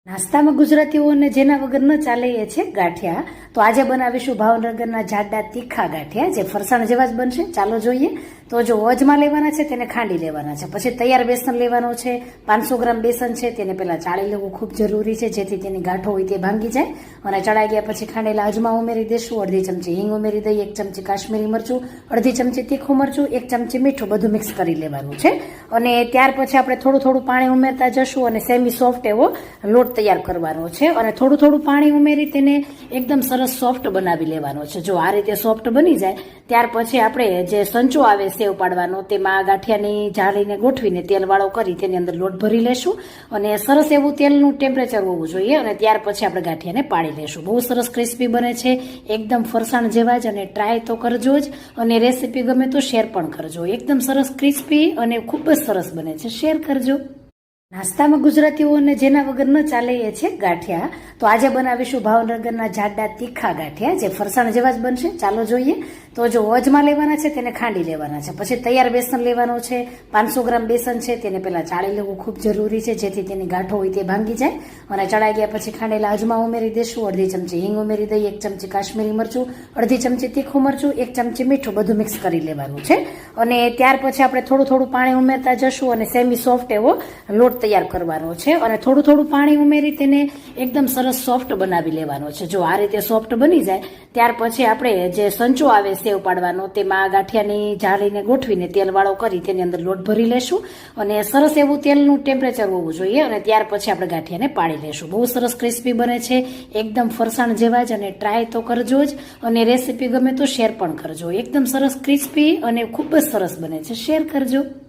નાસ્તામાં ગુજરાતીઓને જેના વગર ન ચાલે એ છે ગાંઠિયા. તો આજે બનાવીશું ભાવનગરના જાડા તીખા ગાંઠિયા, જે ફરસાણ જેવા જ બનશે. ચાલો જોઈએ. તો જો અજમા લેવાના છે, તેને ખાંડી લેવાના છે. પછી તૈયાર બેસન લેવાનું છે. 500 ગ્રામ બેસન છે, તેને પહેલા ચાળી લેવું ખૂબ જરૂરી છે, જેથી તેની ગાંઠો હોય તે ભાંગી જાય. અને ચડાઈ ગયા પછી ખાંડેલા અજમા ઉમેરી દેશું. અડધી ચમચી હિંગ ઉમેરી દઈએ, 1 ચમચી કાશ્મીરી મરચું, અડધી ચમચી તીખું મરચું, 1 ચમચી મીઠું, બધું મિક્સ કરી લેવાનું છે. અને ત્યાર પછી આપણે થોડું થોડું પાણી ઉમેરતા જશું અને સેમી સોફ્ટ એવો લોટ તૈયાર કરવાનો છે. અને થોડું થોડું પાણી ઉમેરી તેને એકદમ સરસ સોફ્ટ બનાવી લેવાનો છે. જો આ રીતે સોફ્ટ બની જાય ત્યાર પછી આપણે જે સંચો આવે સેવ પાડવાનો, તેમાં ગાંઠિયાની જાળીને ગોઠવીને તેલવાળો કરી તેની અંદર લોટ ભરી લેશું. અને સરસ એવું તેલનું ટેમ્પરેચર હોવું જોઈએ. અને ત્યાર પછી આપણે ગાંઠિયાને પાડી લેશું. બહુ સરસ ક્રિસ્પી બને છે, એકદમ ફરસાણ જેવા જ. અને ટ્રાય તો કરજો જ, અને રેસીપી ગમે તો શેર પણ કરજો. એકદમ સરસ ક્રિસ્પી અને ખૂબ જ સરસ બને છે. શેર કરજો. નાસ્તામાં ગુજરાતીઓને જેના વગર ન ચાલે એ છે ગાંઠિયા. તો આજે બનાવીશું ભાવનગરના જાડા તીખા ગાંઠિયા, જે ફરસાણ જેવા જ બનશે. ચાલો જોઈએ. તો જો અજમા લેવાના છે, તેને ખાંડી લેવાના છે. પછી તૈયાર બેસન લેવાનું છે. 500 ગ્રામ બેસન છે, તેને પહેલા ચાળી લેવું ખૂબ જરૂરી છે, જેથી તેની ગાંઠો હોય તે ભાંગી જાય. અને ચડાઈ ગયા પછી ખાંડેલા અજમા ઉમેરી દેશું. અડધી ચમચી હિંગ ઉમેરી દઈએ, 1 ચમચી કાશ્મીરી મરચું, અડધી ચમચી તીખું મરચું, 1 ચમચી મીઠું, બધું મિક્સ કરી લેવાનું છે. અને ત્યાર પછી આપણે થોડું થોડું પાણી ઉમેરતા જશું અને સેમી સોફ્ટ એવો લોટ તૈયાર કરવાનો છે. અને થોડું થોડું પાણી ઉમેરી તેને એકદમ સરસ સોફ્ટ બનાવી લેવાનો છે. જો આ રીતે સોફ્ટ બની જાય ત્યાર પછી આપણે જે સંચો આવે સેવ પાડવાનો, તેમાં ગાંઠિયાની જાળીને ગોઠવીને તેલવાળો કરી તેની અંદર લોટ ભરી લેશું. અને સરસ એવું તેલનું ટેમ્પરેચર હોવું જોઈએ. અને ત્યાર પછી આપણે ગાંઠિયાને પાડી લેશું. બહુ સરસ ક્રિસ્પી બને છે, એકદમ ફરસાણ જેવા જ. અને ટ્રાય તો કરજો જ, અને રેસીપી ગમે તો શેર પણ કરજો. એકદમ સરસ ક્રિસ્પી અને ખૂબ જ સરસ બને છે. શેર કરજો.